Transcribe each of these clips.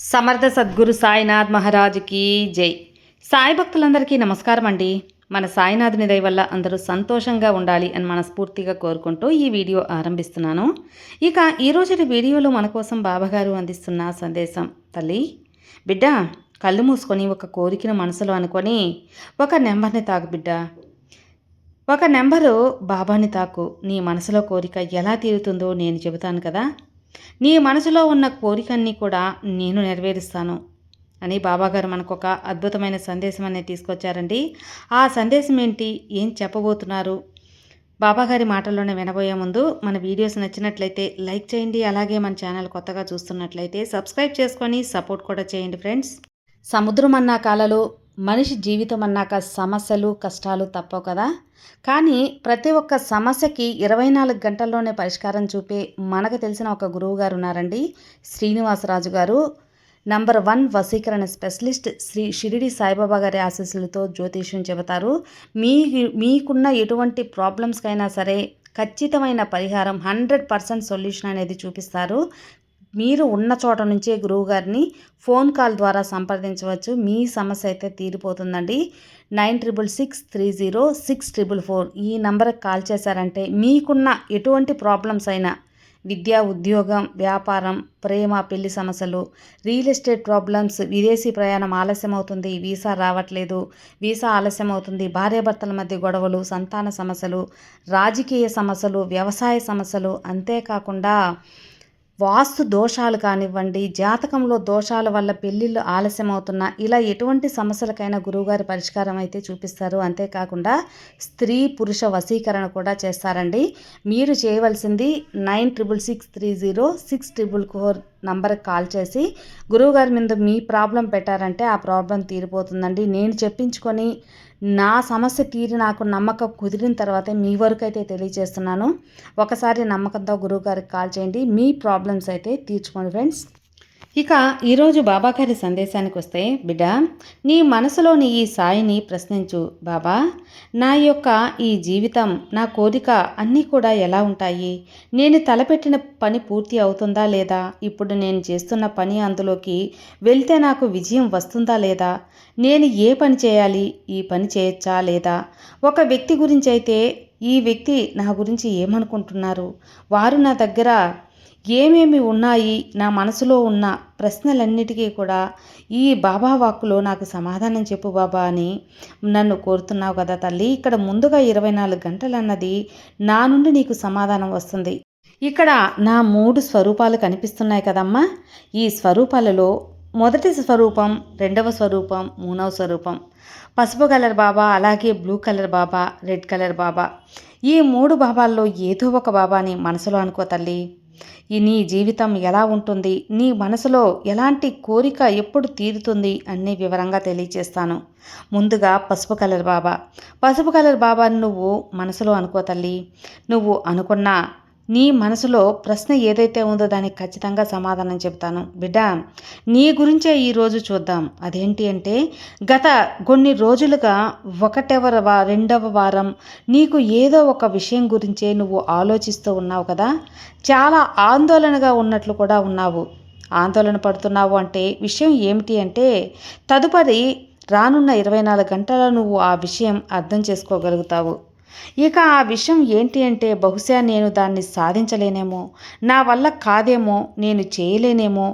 సమర్థ సద్గురు సాయినాథ్ మహారాజుకి జై. సాయి భక్తులందరికీ నమస్కారం అండి. మన సాయినాథుని దయ వల్ల అందరూ సంతోషంగా ఉండాలి అని మనస్ఫూర్తిగా కోరుకుంటూ ఈ వీడియో ఆరంభిస్తున్నాను. ఇక ఈరోజు వీడియోలో మన కోసం బాబాగారు అందిస్తున్న సందేశం. తల్లి, బిడ్డ, కళ్ళు మూసుకొని ఒక కోరికను మనసులో అనుకొని ఒక నెంబర్ని తాకు బిడ్డ. ఒక నెంబరు బాబాని తాకు. నీ మనసులో కోరిక ఎలా తీరుతుందో నేను చెబుతాను కదా. నీ మనసులో ఉన్న కోరికన్నీ కూడా నేను నెరవేరుస్తాను అని బాబాగారు మనకు ఒక అద్భుతమైన సందేశం అనేది తీసుకొచ్చారండి. ఆ సందేశం ఏంటి, ఏం చెప్పబోతున్నారు, బాబాగారి మాటల్లోనే వినబోయే ముందు మన వీడియోస్ నచ్చినట్లయితే లైక్ చేయండి. అలాగే మన ఛానల్ కొత్తగా చూస్తున్నట్లయితే సబ్స్క్రైబ్ చేసుకొని సపోర్ట్ కూడా చేయండి ఫ్రెండ్స్. సముద్రం అన్నాక అలలు, మనిషి జీవితం అన్నాక సమస్యలు కష్టాలు తప్పవు కదా. కానీ ప్రతి ఒక్క సమస్యకి 24 గంటల్లోనే పరిష్కారం చూపే మనకు తెలిసిన ఒక గురువు గారు ఉన్నారండి, శ్రీనివాసరాజు గారు. నంబర్ 1 వశీకరణ స్పెషలిస్ట్. శ్రీ షిరిడి సాయిబాబా గారి ఆశీస్సులతో జ్యోతిష్యం చెబుతారు. మీకున్న ఎటువంటి ప్రాబ్లమ్స్కైనా సరే ఖచ్చితమైన పరిహారం 100% సొల్యూషన్ అనేది చూపిస్తారు. మీరు ఉన్న చోట నుంచే గురువుగారిని ఫోన్ కాల్ ద్వారా సంప్రదించవచ్చు. మీ సమస్య అయితే తీరిపోతుందండి. 96630644 ఈ నంబర్కి కాల్ చేశారంటే మీకున్న ఎటువంటి ప్రాబ్లమ్స్ అయినా, విద్య, ఉద్యోగం, వ్యాపారం, ప్రేమ, పెళ్లి సమస్యలు, రియల్ ఎస్టేట్ ప్రాబ్లమ్స్, విదేశీ ప్రయాణం ఆలస్యం అవుతుంది, వీసా రావట్లేదు, వీసా ఆలస్యం అవుతుంది, భార్యాభర్తల మధ్య గొడవలు, సంతాన సమస్యలు, రాజకీయ సమస్యలు, వ్యవసాయ సమస్యలు, అంతేకాకుండా వాస్తు దోషాలు కానివ్వండి, జాతకంలో దోషాల వల్ల పెళ్ళిళ్ళు ఆలస్యం అవుతున్నా, ఇలా ఎటువంటి సమస్యలకైనా గురువుగారి పరిష్కారం అయితే చూపిస్తారు. అంతేకాకుండా స్త్రీ పురుష వశీకరణ కూడా చేస్తారండి. మీరు చేయవలసింది 96630644 నంబర్కి కాల్ చేసి గురువుగారి మీద మీ ప్రాబ్లం పెట్టారంటే ఆ ప్రాబ్లం తీరిపోతుందండి. నేను చెప్పించుకొని నా సమస్య తీరి నాకు నమ్మకం కుదిరిన తర్వాతే మీ వరకు అయితే తెలియజేస్తున్నాను. ఒకసారి నమ్మకంతో గురువుగారికి కాల్ చేయండి, మీ ప్రాబ్లమ్స్ అయితే తీర్చుకోండి ఫ్రెండ్స్. ఇక ఈరోజు బాబాగారి సందేశానికి వస్తే, బిడ్డ, నీ మనసులోని ఈ సాయిని ప్రశ్నించు. బాబా, నా యొక్క ఈ జీవితం, నా కోరిక అన్నీ కూడా ఎలా ఉంటాయి? నేను తలపెట్టిన పని పూర్తి అవుతుందా లేదా? ఇప్పుడు నేను చేస్తున్న పని అందులోకి వెళ్తే నాకు విజయం వస్తుందా లేదా? నేను ఏ పని చేయాలి? ఈ పని చేయొచ్చా లేదా? ఒక వ్యక్తి గురించి అయితే, ఈ వ్యక్తి నా గురించి ఏమనుకుంటున్నారు? వారు నా దగ్గర ఏమేమి ఉన్నాయి? నా మనసులో ఉన్న ప్రశ్నలన్నిటికీ కూడా ఈ బాబా వాక్కులో నాకు సమాధానం చెప్పు బాబా అని నన్ను కోరుతున్నావు కదా తల్లి. ఇక్కడ ముందుగా 24 గంటలు అన్నది నా నుండి నీకు సమాధానం వస్తుంది. ఇక్కడ నా 3 స్వరూపాలు కనిపిస్తున్నాయి కదమ్మా. ఈ స్వరూపాలలో మొదటి స్వరూపం, రెండవ స్వరూపం, మూడవ స్వరూపం, పసుపు కలర్ బాబా, అలాగే బ్లూ కలర్ బాబా, రెడ్ కలర్ బాబా. ఈ 3 బాబాల్లో ఏదో ఒక బాబాని మనసులో అనుకో తల్లి. నీ జీవితం ఎలా ఉంటుంది, నీ మనసులో ఎలాంటి కోరిక ఎప్పుడు తీరుతుంది అన్నీ వివరంగా తెలియచేస్తాను. ముందుగా పసుపు కలర్ బాబా. పసుపు కలర్ బాబాని నువ్వు మనసులో అనుకో తల్లి. నువ్వు అనుకున్న నీ మనసులో ప్రశ్న ఏదైతే ఉందో దానికి ఖచ్చితంగా సమాధానం చెప్తాను. బిడ్డ, నీ గురించే ఈరోజు చూద్దాం. అదేంటి అంటే, గత కొన్ని రోజులుగా రెండవ వారం నీకు ఏదో ఒక విషయం గురించే నువ్వు ఆలోచిస్తూ ఉన్నావు కదా. చాలా ఆందోళనగా ఉన్నట్లు కూడా ఉన్నావు. ఆందోళన పడుతున్నావు అంటే విషయం ఏమిటి అంటే, తదుపరి రానున్న 24 గంటల నువ్వు ఆ విషయం అర్థం చేసుకోగలుగుతావు. ఇక ఆ విషయం ఏంటి అంటే, బహుశా నేను దాన్ని సాధించలేనేమో, నా వల్ల కాదేమో, నేను చేయలేనేమో,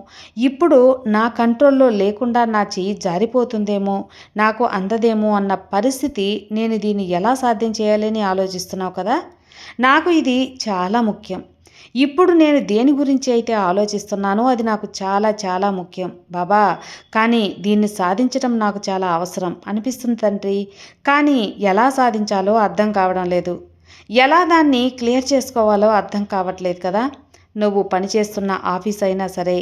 ఇప్పుడు నా కంట్రోల్లో లేకుండా నా చెయ్యి జారిపోతుందేమో, నాకు అందదేమో అన్న పరిస్థితి. నేను దీన్ని ఎలా సాధ్యం చేయాలని ఆలోచిస్తున్నావు కదా. నాకు ఇది చాలా ముఖ్యం. ఇప్పుడు నేను దేని గురించి అయితే ఆలోచిస్తున్నానో అది నాకు చాలా చాలా ముఖ్యం బాబా. కానీ దీన్ని సాధించడం నాకు చాలా అవసరం అనిపిస్తుంది తండ్రి. కానీ ఎలా సాధించాలో అర్థం కావడం లేదు. ఎలా దాన్ని క్లియర్ చేసుకోవాలో అర్థం కావట్లేదు కదా. నువ్వు పనిచేస్తున్న ఆఫీస్ అయినా సరే,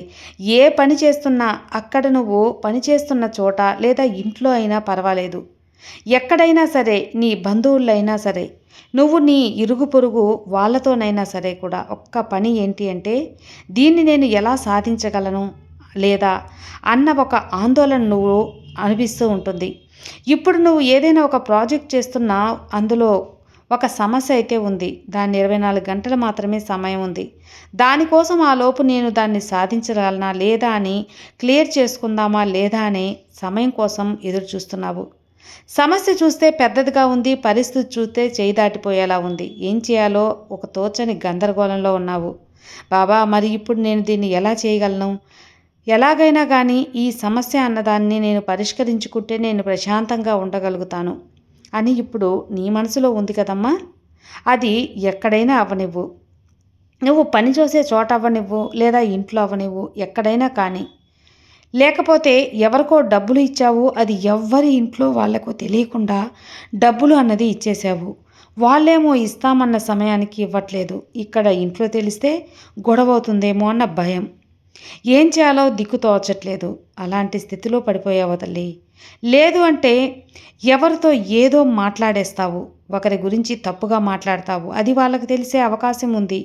ఏ పని చేస్తున్నా అక్కడ నువ్వు పనిచేస్తున్న చోట లేదా ఇంట్లో అయినా పర్వాలేదు, ఎక్కడైనా సరే, నీ బంధువులైనా సరే, నువ్వు నీ ఇరుగు పొరుగు వాళ్ళతోనైనా సరే కూడా ఒక్క పని ఏంటి అంటే, దీన్ని నేను ఎలా సాధించగలను లేదా అన్న ఒక ఆందోళన నువ్వు అనిపిస్తూ ఉంటుంది. ఇప్పుడు నువ్వు ఏదైనా ఒక ప్రాజెక్ట్ చేస్తున్నా, అందులో ఒక సమస్య అయితే ఉంది. దాన్ని 24 గంటలు మాత్రమే సమయం ఉంది. దానికోసం ఆలోపు నేను దాన్ని సాధించగలనా లేదా అని క్లియర్ చేసుకుందామా లేదా అనే సమయం కోసం ఎదురు చూస్తున్నావు. సమస్య చూస్తే పెద్దదిగా ఉంది. పరిస్థితి చూస్తే చేయి దాటిపోయేలా ఉంది. ఏం చేయాలో ఒక తోచని గందరగోళంలో ఉన్నావు. బాబా, మరి ఇప్పుడు నేను దీన్ని ఎలా చేయగలను? ఎలాగైనా కానీ ఈ సమస్య అన్నదాన్ని నేను పరిష్కరించుకుంటే నేను ప్రశాంతంగా ఉండగలుగుతాను అని ఇప్పుడు నీ మనసులో ఉంది కదమ్మా. అది ఎక్కడైనా అవ్వనివ్వు. నువ్వు పని చేసే చోట అవ్వనివ్వు, లేదా ఇంట్లో అవ్వనివ్వు, ఎక్కడైనా కానీ. లేకపోతే ఎవరికో డబ్బులు ఇచ్చావు, అది ఎవ్వరి ఇంట్లో వాళ్లకు తెలియకుండా డబ్బులు అన్నది ఇచ్చేసావు. వాళ్ళేమో ఇస్తామన్న సమయానికి ఇవ్వట్లేదు. ఇక్కడ ఇంట్లో తెలిస్తే గొడవ అవుతుందేమో అన్న భయం. ఏం చేయాలో దిక్కు తోచట్లేదు. అలాంటి స్థితిలో పడిపోయావు తల్లి. లేదు అంటే ఎవరితో ఏదో మాట్లాడేస్తావు, ఒకరి గురించి తప్పుగా మాట్లాడతావు. అది వాళ్ళకు తెలిసే అవకాశం ఉంది,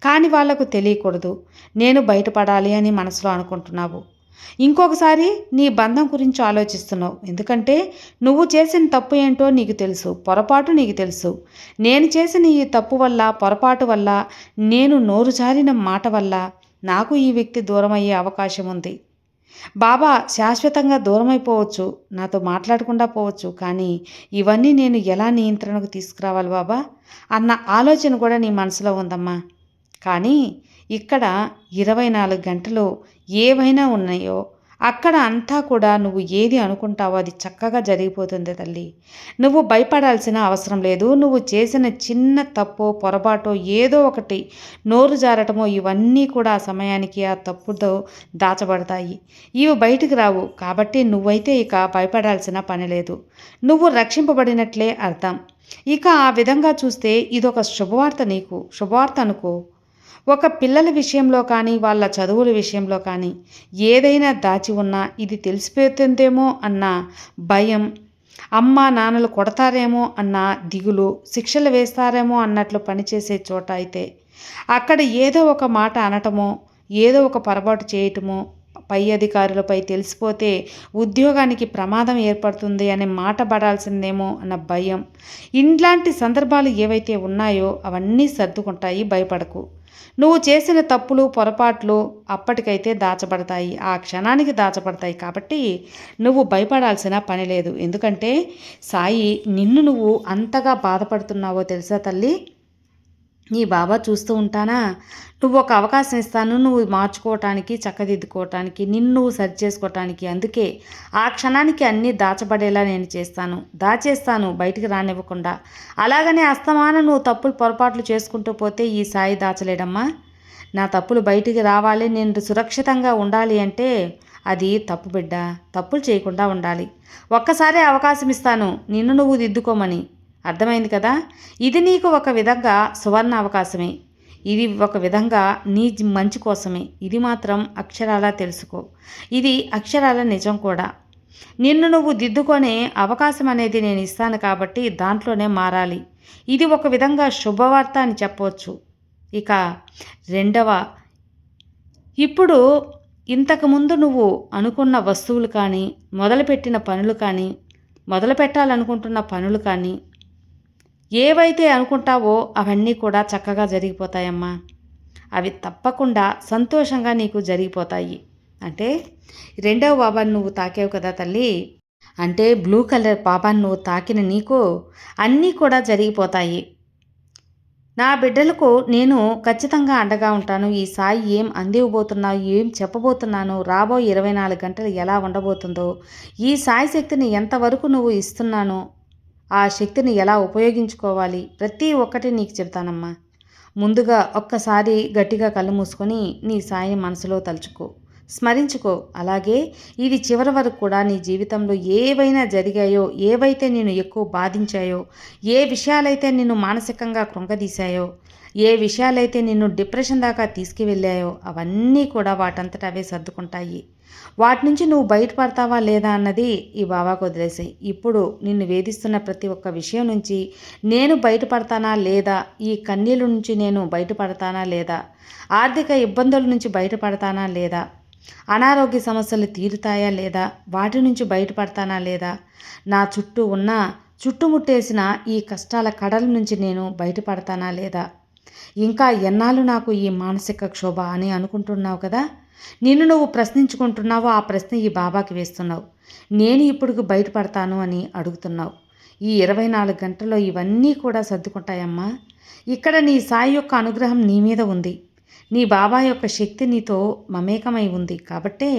కానీ వాళ్లకు తెలియకూడదు. నేను బయటపడాలి అని మనసులో అనుకుంటున్నావు. ఇంకొకసారి నీ బంధం గురించి ఆలోచిస్తున్నావు. ఎందుకంటే నువ్వు చేసిన తప్పు ఏంటో నీకు తెలుసు, పొరపాటు నీకు తెలుసు. నేను చేసిన ఈ తప్పు వల్ల, పొరపాటు వల్ల, నేను నోరు జారిన మాట వల్ల నాకు ఈ వ్యక్తి దూరమయ్యే అవకాశం ఉంది. బాబా శాశ్వతంగా దూరమైపోవచ్చు, నాతో మాట్లాడకుండా పోవచ్చు, కానీ ఇవన్నీ నేను ఎలా నియంత్రణకు తీసుకురావాలి బాబా అన్న ఆలోచన కూడా నీ మనసులో ఉందమ్మా. కానీ ఇక్కడ 24 గంటలు ఏవైనా ఉన్నాయో అక్కడ అంతా కూడా నువ్వు ఏది అనుకుంటావో అది చక్కగా జరిగిపోతుంది తల్లి. నువ్వు భయపడాల్సిన అవసరం లేదు. నువ్వు చేసిన చిన్న తప్పో పొరపాటో ఏదో ఒకటి నోరు జారటమో ఇవన్నీ కూడా ఆ సమయానికి ఆ తప్పుతో దాచబడతాయి. ఇవి బయటికి రావు. కాబట్టి నువ్వైతే ఇక భయపడాల్సిన పని లేదు. నువ్వు రక్షింపబడినట్లే అర్థం. ఇక ఆ విధంగా చూస్తే ఇదొక శుభవార్త, నీకు శుభవార్త అనుకో. ఒక పిల్లల విషయంలో కానీ, వాళ్ళ చదువుల విషయంలో కానీ ఏదైనా దాచి ఉన్నా ఇది తెలిసిపోతుందేమో అన్న భయం, అమ్మా నాన్నలు కొడతారేమో అన్న దిగులు, శిక్షలు వేస్తారేమో అన్నట్లు పనిచేసే చోట అయితే అక్కడ ఏదో ఒక మాట అనటమో, ఏదో ఒక పొరపాటు చేయటమో, పై అధికారులపై తెలిసిపోతే ఉద్యోగానికి ప్రమాదం ఏర్పడుతుంది అనే మాట పడాల్సిందేమో అన్న భయం, ఇట్లాంటి సందర్భాలు ఏవైతే ఉన్నాయో అవన్నీ సర్దుకుంటాయి. భయపడకు. నువ్వు చేసిన తప్పులు పొరపాట్లు అప్పటికైతే దాచబడతాయి, ఆ క్షణానికి దాచబడతాయి. కాబట్టి నువ్వు భయపడాల్సిన పని లేదు. ఎందుకంటే సాయి నిన్ను నువ్వు అంతగా బాధపడుతున్నావో తెలుసా తల్లి. నీ బాబా చూస్తూ ఉంటానా, నువ్వు ఒక అవకాశం ఇస్తాను, నువ్వు మార్చుకోవటానికి, చక్కదిద్దుకోవటానికి, నిన్ను నువ్వు సరి చేసుకోవటానికి. అందుకే ఆ క్షణానికి అన్నీ దాచబడేలా నేను దాచేస్తాను బయటికి రానివ్వకుండా. అలాగనే అస్తమానం నువ్వు తప్పులు పొరపాట్లు చేసుకుంటూ పోతే ఈ సాయి దాచలేడమ్మా. నా తప్పులు బయటికి రావాలి, నేను సురక్షితంగా ఉండాలి అంటే అది తప్పు బిడ్డ. తప్పులు చేయకుండా ఉండాలి. ఒక్కసారి అవకాశం ఇస్తాను నిన్ను నువ్వు దిద్దుకోమని. అర్థమైంది కదా. ఇది నీకు ఒక విధంగా సువర్ణ అవకాశమే. ఇది ఒక విధంగా నీ మంచి కోసమే. ఇది మాత్రం అక్షరాలా తెలుసుకో. ఇది అక్షరాల నిజం కూడా. నిన్ను నువ్వు దిద్దుకొనే అవకాశం అనేది నేను ఇస్తాను కాబట్టి దాంట్లోనే మారాలి. ఇది ఒక విధంగా శుభవార్త అని చెప్పవచ్చు. ఇక రెండవ, ఇప్పుడు ఇంతకుముందు నువ్వు అనుకున్న వస్తువులు కానీ, మొదలుపెట్టిన పనులు కానీ, మొదలు పెట్టాలనుకుంటున్న పనులు కానీ ఏవైతే అనుకుంటావో అవన్నీ కూడా చక్కగా జరిగిపోతాయమ్మా. అవి తప్పకుండా సంతోషంగా నీకు జరిగిపోతాయి. అంటే రెండవ బాబాని నువ్వు తాకావు కదా తల్లి, అంటే బ్లూ కలర్ బాబాని నువ్వు తాకిన నీకు అన్నీ కూడా జరిగిపోతాయి. నా బిడ్డలకు నేను ఖచ్చితంగా అండగా ఉంటాను. ఈ సాయి ఏం అందివ్వబోతున్నావు, ఏం చెప్పబోతున్నాను, రాబోయే 24 గంటలు ఎలా ఉండబోతుందో, ఈ సాయి శక్తిని ఎంతవరకు నువ్వు ఇస్తున్నానో, ఆ శక్తిని ఎలా ఉపయోగించుకోవాలి, ప్రతి ఒక్కటి నీకు చెప్తానమ్మా. ముందుగా ఒక్కసారి గట్టిగా కళ్ళు మూసుకొని నీ సాయిని మనసులో తలుచుకో, స్మరించుకో. అలాగే ఇది చివరి వరకు కూడా నీ జీవితంలో ఏవైనా జరిగాయో, ఏవైతే నిన్ను ఎక్కువ బాధించాయో, ఏ విషయాలైతే నిన్ను మానసికంగా కృంగదీశాయో, ఏ విషయాలైతే నిన్ను డిప్రెషన్ దాకా తీసుకువెళ్ళాయో అవన్నీ కూడా వాటంతట అవే సర్దుకుంటాయి. వాటి నుంచి నువ్వు బయటపడతావా లేదా అన్నది ఈ బాబాకు వదిలేసాయి. ఇప్పుడు నిన్ను వేధిస్తున్న ప్రతి ఒక్క విషయం నుంచి నేను బయటపడతానా లేదా, ఈ కన్నీళ్ళ నుంచి నేను బయటపడతానా లేదా, ఆర్థిక ఇబ్బందుల నుంచి బయటపడతానా లేదా, అనారోగ్య సమస్యలు తీరుతాయా లేదా, వాటి నుంచి బయటపడతానా లేదా, నా చుట్టూ ఉన్న చుట్టుముట్టేసిన ఈ కష్టాల కడల నుంచి నేను బయటపడతానా లేదా, ఇంకా ఎన్నాళ్ళు నాకు ఈ మానసిక క్షోభ అని అనుకుంటున్నావు కదా. నిన్ను నువ్వు ప్రశ్నించుకుంటున్నావు, ఆ ప్రశ్న ఈ బాబాకి వేస్తున్నావు. నేను ఇప్పుడు బయటపడతాను అని అడుగుతున్నావు. ఈ 24 గంటల్లో ఇవన్నీ కూడా సర్దుకుంటాయమ్మా. ఇక్కడ నీ సాయి యొక్క అనుగ్రహం నీ మీద ఉంది. నీ బాబా యొక్క శక్తి నీతో మమేకమై ఉంది కాబట్టే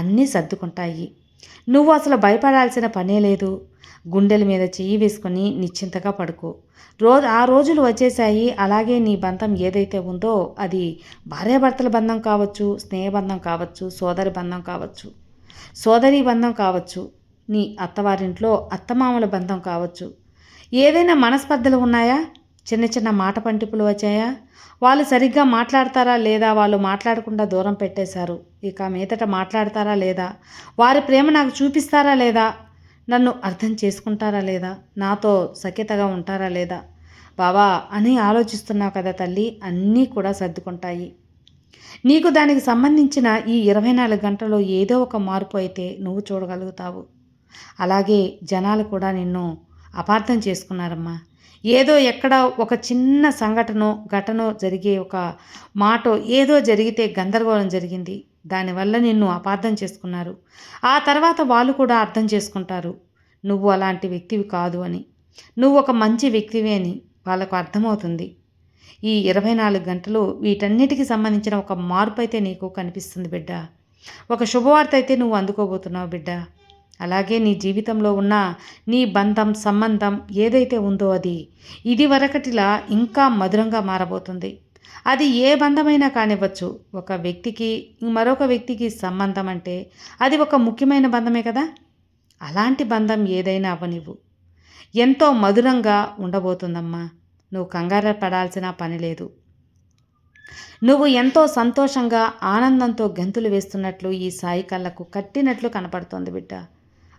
అన్నీ సర్దుకుంటాయి. నువ్వు అసలు భయపడాల్సిన పనే లేదు. గుండెల మీద చెయ్యి వేసుకొని నిశ్చింతగా పడుకో. ఆ రోజులు వచ్చేసాయి. అలాగే నీ బంధం ఏదైతే ఉందో అది భార్యాభర్తల బంధం కావచ్చు, స్నేహబంధం కావచ్చు, సోదరి బంధం కావచ్చు, సోదరీ బంధం కావచ్చు, నీ అత్తవారింట్లో అత్తమామల బంధం కావచ్చు. ఏదైనా మనస్పర్ధలు ఉన్నాయా? చిన్న చిన్న మాట పంటిపులు వచ్చాయా? వాళ్ళు సరిగ్గా మాట్లాడతారా లేదా? వాళ్ళు మాట్లాడకుండా దూరం పెట్టేశారు. ఇక మీదట మాట్లాడతారా లేదా? వారి ప్రేమ నాకు చూపిస్తారా లేదా? నన్ను అర్థం చేసుకుంటారా లేదా? నాతో సఖ్యతగా ఉంటారా లేదా బాబా అని ఆలోచిస్తున్నావు కదా తల్లి. అన్నీ కూడా సర్దుకుంటాయి. నీకు దానికి సంబంధించిన ఈ 24 గంటల్లో ఏదో ఒక మార్పు అయితే నువ్వు చూడగలుగుతావు. అలాగే జనాలు కూడా నిన్ను అపార్థం చేసుకున్నారమ్మా. ఏదో ఎక్కడ ఒక చిన్న ఘటనో జరిగే ఒక మాటో ఏదో జరిగితే గందరగోళం జరిగింది. దానివల్ల నిన్ను అపార్థం చేసుకున్నారు. ఆ తర్వాత వాళ్ళు కూడా అర్థం చేసుకుంటారు నువ్వు అలాంటి వ్యక్తివి కాదు అని, నువ్వు ఒక మంచి వ్యక్తివి అని వాళ్ళకు అర్థమవుతుంది. ఈ 24 గంటలు వీటన్నిటికీ సంబంధించిన ఒక మార్పు అయితే నీకు కనిపిస్తుంది బిడ్డ. ఒక శుభవార్త అయితే నువ్వు అందుకోబోతున్నావు బిడ్డ. అలాగే నీ జీవితంలో ఉన్న నీ బంధం సంబంధం ఏదైతే ఉందో అది ఇది వరకటిలా ఇంకా మధురంగా మారబోతుంది. అది ఏ బంధమైనా కానివ్వచ్చు. ఒక వ్యక్తికి మరొక వ్యక్తికి సంబంధం అంటే అది ఒక ముఖ్యమైన బంధమే కదా. అలాంటి బంధం ఏదైనా అవ్వనివ్వు, ఎంతో మధురంగా ఉండబోతుందమ్మా. నువ్వు కంగారు పడాల్సిన పని లేదు. నువ్వు ఎంతో సంతోషంగా ఆనందంతో గంతులు వేస్తున్నట్లు ఈ సాయి కళ్ళకు కట్టినట్లు కనపడుతోంది బిడ్డ.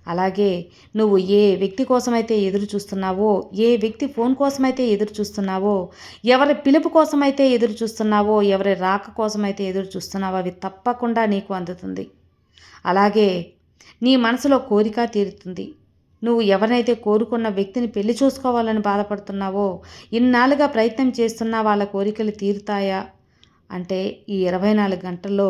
అలాగే నువ్వు ఏ వ్యక్తి కోసమైతే ఎదురు చూస్తున్నావో, ఏ వ్యక్తి ఫోన్ కోసమైతే ఎదురు చూస్తున్నావో, ఎవరి పిలుపు కోసమైతే ఎదురు చూస్తున్నావో, ఎవరి రాక కోసమైతే ఎదురు చూస్తున్నావో అవి తప్పకుండా నీకు అందుతుంది. అలాగే నీ మనసులో కోరిక తీరుతుంది. నువ్వు ఎవరినైతే కోరుకున్న వ్యక్తిని పెళ్లి చూసుకోవాలని బాధపడుతున్నావో, ఇన్నాళ్ళుగా ప్రయత్నం చేస్తున్నా వాళ్ళ కోరికలు తీరుతాయా అంటే ఈ 24 గంటల్లో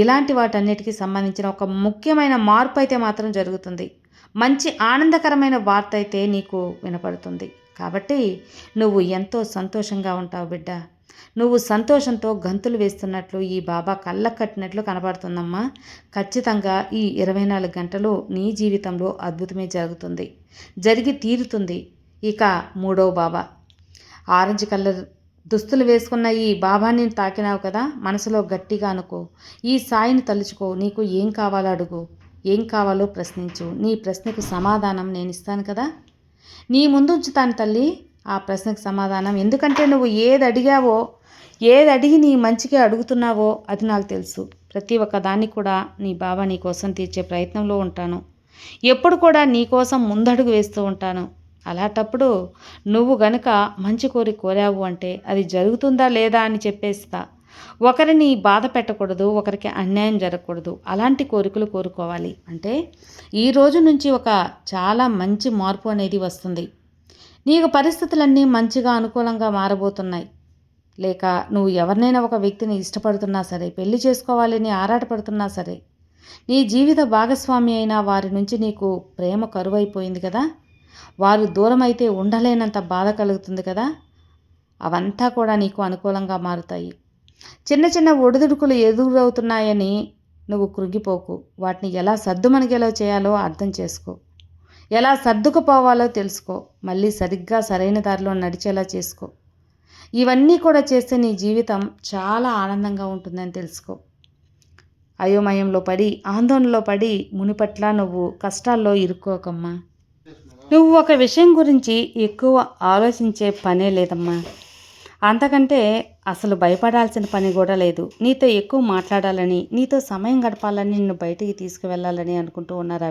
ఇలాంటి వాటన్నిటికీ సంబంధించిన ఒక ముఖ్యమైన మార్పు అయితే మాత్రం జరుగుతుంది. మంచి ఆనందకరమైన వార్త అయితే నీకు వినపడుతుంది. కాబట్టి నువ్వు ఎంతో సంతోషంగా ఉంటావు బిడ్డ. నువ్వు సంతోషంతో గంతులు వేస్తున్నట్లు ఈ బాబా కళ్ళకు కట్టినట్లు కనబడుతుందమ్మా. ఖచ్చితంగా ఈ 24 గంటలు నీ జీవితంలో అద్భుతమే జరుగుతుంది, జరిగి తీరుతుంది. ఇక మూడవ బాబా ఆరెంజ్ కలర్ దుస్తులు వేసుకున్న ఈ బాబాని తాకినావు కదా, మనసులో గట్టిగా అనుకో. ఈ సాయిని తలుచుకో. నీకు ఏం కావాలో అడుగు, ఏం కావాలో ప్రశ్నించు. నీ ప్రశ్నకు సమాధానం నేను ఇస్తాను కదా. నీ ముందు ఉంచుతాను తల్లి ఆ ప్రశ్నకు సమాధానం. ఎందుకంటే నువ్వు ఏది అడిగావో, ఏది అడిగి నీ మంచిగా అడుగుతున్నావో అది నాకు తెలుసు. ప్రతి ఒక్క దాన్ని కూడా నీ బాబా నీ కోసం తీర్చే ప్రయత్నంలో ఉంటాను. ఎప్పుడు కూడా నీ కోసం ముందడుగు వేస్తూ ఉంటాను. అలాంటప్పుడు నువ్వు గనుక మంచి కోరావు అంటే అది జరుగుతుందా లేదా అని చెప్పేస్తా. ఒకరిని బాధ పెట్టకూడదు, ఒకరికి అన్యాయం జరగకూడదు. అలాంటి కోరికలు కోరుకోవాలి. అంటే ఈ రోజు నుంచి ఒక చాలా మంచి మార్పు అనేది వస్తుంది. నీకు పరిస్థితులన్నీ మంచిగా అనుకూలంగా మారబోతున్నాయి. లేక నువ్వు ఎవరినైనా ఒక వ్యక్తిని ఇష్టపడుతున్నా సరే, పెళ్లి చేసుకోవాలని ఆరాటపడుతున్నా సరే, నీ జీవిత భాగస్వామి అయిన వారి నుంచి నీకు ప్రేమ కరువైపోయింది కదా, వారు దూరం అయితే ఉండలేనంత బాధ కలుగుతుంది కదా, అవంతా కూడా నీకు అనుకూలంగా మారుతాయి. చిన్న చిన్న ఒడిదుడుకులు ఎదురవుతున్నాయని నువ్వు కృంగిపోకు. వాటిని ఎలా సర్దుమణిగేలా చేయాలో అర్థం చేసుకో. ఎలా సర్దుకుపోవాలో తెలుసుకో. మళ్ళీ సరిగ్గా సరైన దారిలో నడిచేలా చేసుకో. ఇవన్నీ కూడా చేస్తే నీ జీవితం చాలా ఆనందంగా ఉంటుందని తెలుసుకో. అయోమయంలో పడి, ఆందోళనలో పడి మునిపట్ల నువ్వు కష్టాల్లో ఇరుక్కోకమ్మా. నువ్వు ఒక విషయం గురించి ఎక్కువ ఆలోచించే పనే లేదమ్మా. అంతకంటే అసలు భయపడాల్సిన పని కూడా లేదు. నీతో ఎక్కువ మాట్లాడాలని, నీతో సమయం గడపాలని, నిన్ను బయటికి తీసుకువెళ్ళాలని అనుకుంటూ ఉన్నారు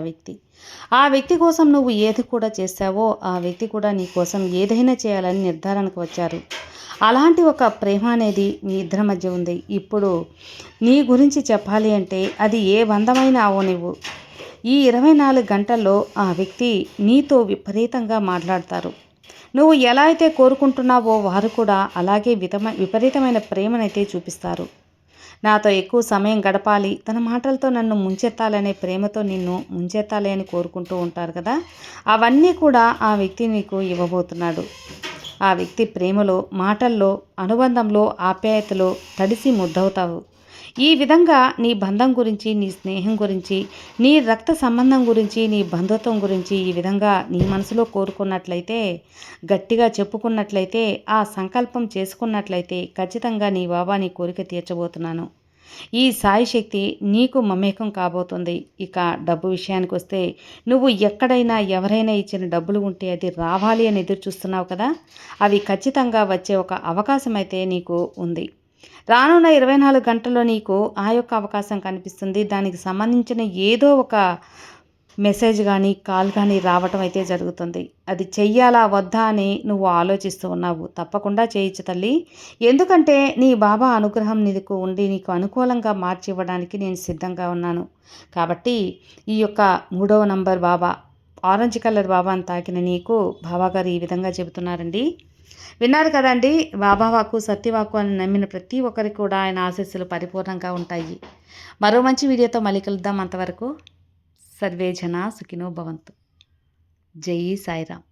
ఆ వ్యక్తి కోసం నువ్వు ఏది కూడా చేశావో ఆ వ్యక్తి కూడా నీ కోసం ఏదైనా చేయాలని నిర్ధారణకు వచ్చారు. అలాంటి ఒక ప్రేమ అనేది మీ ఇద్దరి మధ్య ఉంది. ఇప్పుడు నీ గురించి చెప్పాలి అంటే అది ఏ బంధమైనా అవనివ్వు, ఈ 24 గంటల్లో ఆ వ్యక్తి నీతో విపరీతంగా మాట్లాడతారు. నువ్వు ఎలా అయితే కోరుకుంటున్నావో వారు కూడా అలాగే విపరీతమైన ప్రేమనైతే చూపిస్తారు. నాతో ఎక్కువ సమయం గడపాలి, తన మాటలతో నన్ను ముంచెత్తాలనే ప్రేమతో నిన్ను ముంచెత్తాలి అని కోరుకుంటూ ఉంటారు కదా! అవన్నీ కూడా ఆ వ్యక్తి నీకు ఇవ్వబోతున్నాడు. ఆ వ్యక్తి ప్రేమలో, మాటల్లో, అనుబంధంలో, ఆప్యాయతలో తడిసి ముద్దవుతావు. ఈ విధంగా నీ బంధం గురించి, నీ స్నేహం గురించి, నీ రక్త సంబంధం గురించి, నీ బంధుత్వం గురించి ఈ విధంగా నీ మనసులో కోరుకున్నట్లయితే, గట్టిగా చెప్పుకున్నట్లయితే, ఆ సంకల్పం చేసుకున్నట్లయితే ఖచ్చితంగా నీ బాబా నీ కోరిక తీర్చబోతున్నాను. ఈ సాయి శక్తి నీకు మమేకం కాబోతుంది. ఇక డబ్బు విషయానికొస్తే, నువ్వు ఎక్కడైనా ఎవరైనా ఇచ్చిన డబ్బులు ఉంటే అది రావాలి అని ఎదురు చూస్తున్నావు కదా! అవి ఖచ్చితంగా వచ్చే ఒక అవకాశం అయితే నీకు ఉంది. రానున్న 24 గంటల్లో నీకు ఆ యొక్క అవకాశం కనిపిస్తుంది. దానికి సంబంధించిన ఏదో ఒక మెసేజ్ కానీ, కాల్ కానీ రావటం అయితే జరుగుతుంది. అది చెయ్యాలా వద్దా అని నువ్వు ఆలోచిస్తూ ఉన్నావు. తప్పకుండా చేయొచ్చు తల్లి. ఎందుకంటే నీ బాబా అనుగ్రహం నీకు ఉండి నీకు అనుకూలంగా మార్చి ఇవ్వడానికి నేను సిద్ధంగా ఉన్నాను. కాబట్టి ఈ యొక్క 3వ నంబర్ బాబా, ఆరెంజ్ కలర్ బాబాను తాకిన నీకు బాబాగారు ఈ విధంగా చెబుతున్నారండి. విన్నారు కదండి. బాబా వాక్కు సత్యవాక్కు అని నమ్మిన ప్రతి ఒక్కరికి కూడా ఆయన ఆశీస్సులు పరిపూర్ణంగా ఉంటాయి. మరో మంచి వీడియోతో మళ్ళీ కలుద్దాం. అంతవరకు సర్వే జన సుఖినో భవంతు. జై సాయిరామ్.